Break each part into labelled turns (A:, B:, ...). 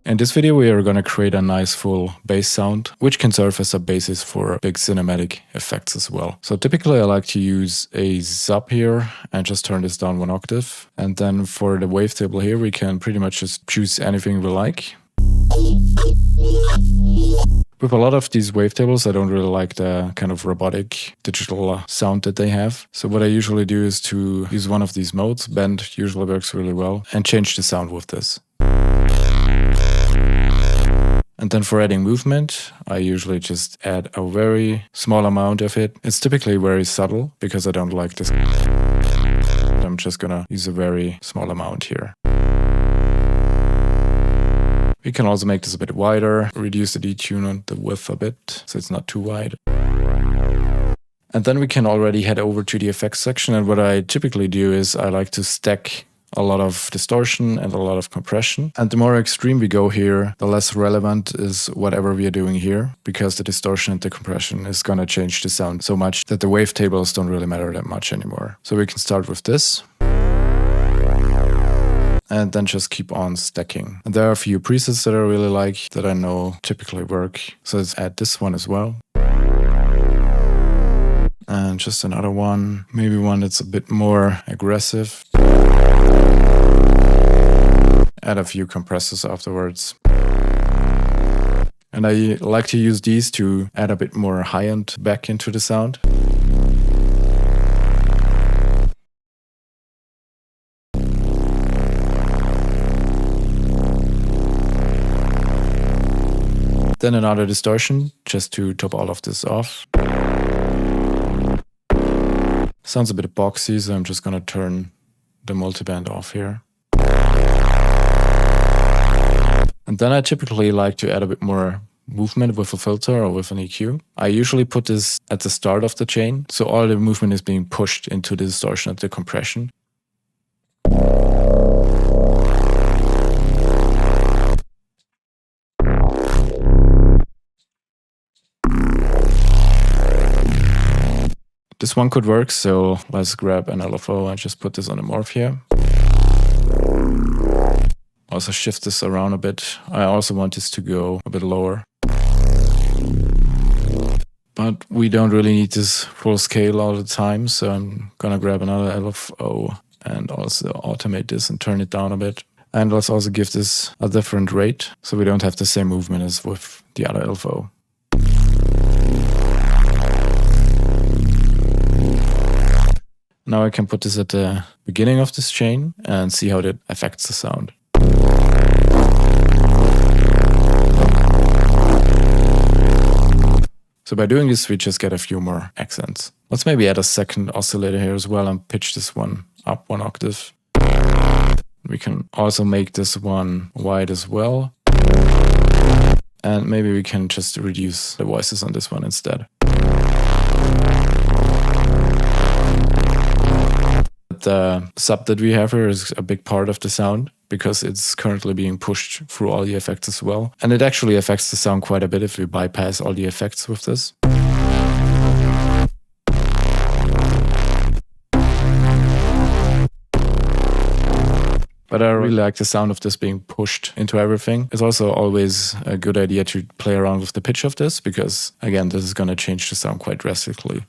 A: In this video we are going to create a nice full bass sound, which can serve as a basis for big cinematic effects as well. So typically I like to use a sub here and just turn this down 1 octave. And then for the wavetable here we can pretty much just choose anything we like. With a lot of these wavetables, I don't really like the kind of robotic digital sound that they have. So what I usually do is to use one of these modes, bend usually works really well, and change the sound with this. And then for adding movement, I usually just add a very small amount of it. It's typically very subtle because I don't like this. I'm just gonna use a very small amount here. We can also make this a bit wider, reduce the detune and the width a bit, so it's not too wide. And then we can already head over to the effects section, and what I typically do is I like to stack a lot of distortion and a lot of compression. And the more extreme we go here, the less relevant is whatever we are doing here, because the distortion and the compression is gonna change the sound so much that the wavetables don't really matter that much anymore. So we can start with this. And then just keep on stacking. And there are a few presets that I really like that I know typically work. So let's add this one as well. And just another one, maybe one that's a bit more aggressive. Add a few compressors afterwards. And I like to use these to add a bit more high-end back into the sound. Then another distortion, just to top all of this off. Sounds a bit boxy, so I'm just gonna turn the multiband off here. And then I typically like to add a bit more movement with a filter or with an EQ. I usually put this at the start of the chain, so all the movement is being pushed into the distortion and the compression. This one could work, so let's grab an LFO and just put this on the morph here. Also shift this around a bit. I also want this to go a bit lower. But we don't really need this full scale all the time, so I'm gonna grab another LFO and also automate this and turn it down a bit. And let's also give this a different rate, so we don't have the same movement as with the other LFO. Now I can put this at the beginning of this chain and see how that affects the sound. So by doing this, we just get a few more accents. Let's maybe add a second oscillator here as well and pitch this one up 1 octave. We can also make this one wide as well. And maybe we can just reduce the voices on this one instead. The sub that we have here is a big part of the sound because it's currently being pushed through all the effects as well. And it actually affects the sound quite a bit if we bypass all the effects with this. But I really like the sound of this being pushed into everything. It's also always a good idea to play around with the pitch of this because, again, this is going to change the sound quite drastically.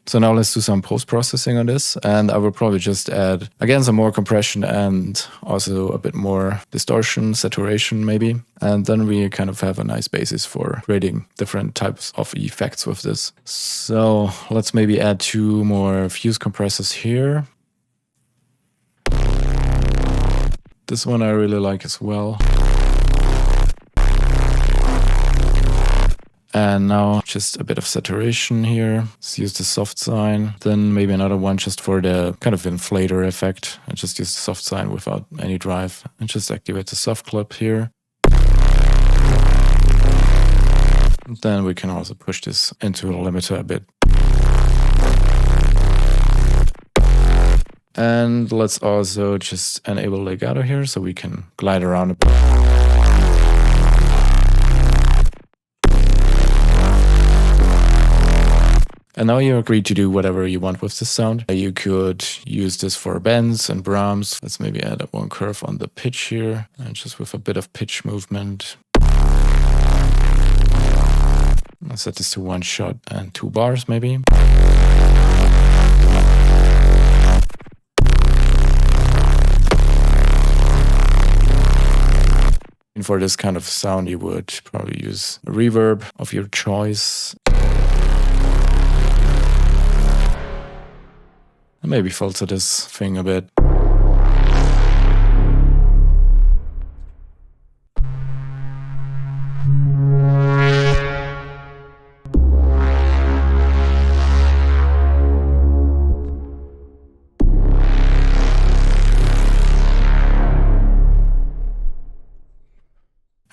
A: So now let's do some post-processing on this, and I will probably just add, again, some more compression and also a bit more distortion, saturation maybe. And then we kind of have a nice basis for creating different types of effects with this. So let's maybe add 2 more fuse compressors here. This one I really like as well. And now just a bit of saturation here. Let's use the soft sine. Then maybe another one just for the kind of inflator effect. And just use the soft sine without any drive. And just activate the soft clip here. And then we can also push this into the limiter a bit. And let's also just enable legato here so we can glide around a bit. And now you're free to do whatever you want with this sound. You could use this for bends and braams. Let's maybe add up one curve on the pitch here, and just with a bit of pitch movement. I'll set this to 1 shot and 2 bars maybe. And for this kind of sound, you would probably use a reverb of your choice. And maybe filter this thing a bit.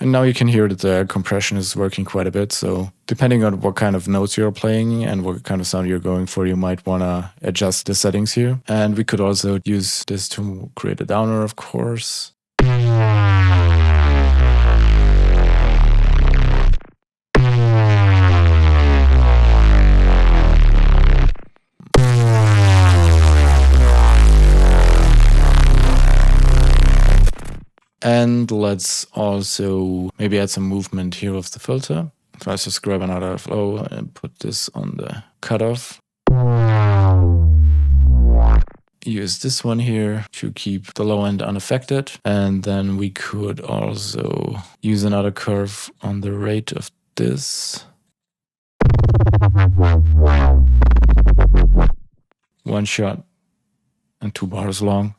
A: And now you can hear that the compression is working quite a bit. So depending on what kind of notes you're playing and what kind of sound you're going for, you might want to adjust the settings here. And we could also use this to create a downer, of course. And let's also maybe add some movement here with the filter. So let's just grab another flow and put this on the cutoff. Use this one here to keep the low end unaffected. And then we could also use another curve on the rate of this. 1 shot and 2 bars long.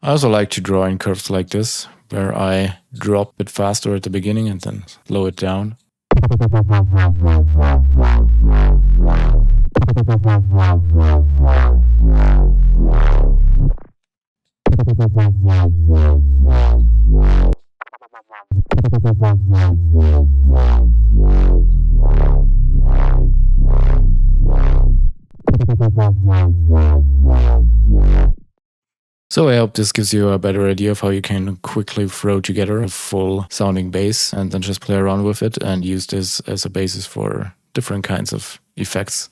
A: I also like to draw in curves like this, where I drop a bit faster at the beginning and then slow it down. So I hope this gives you a better idea of how you can quickly throw together a full sounding bass and then just play around with it and use this as a basis for different kinds of effects.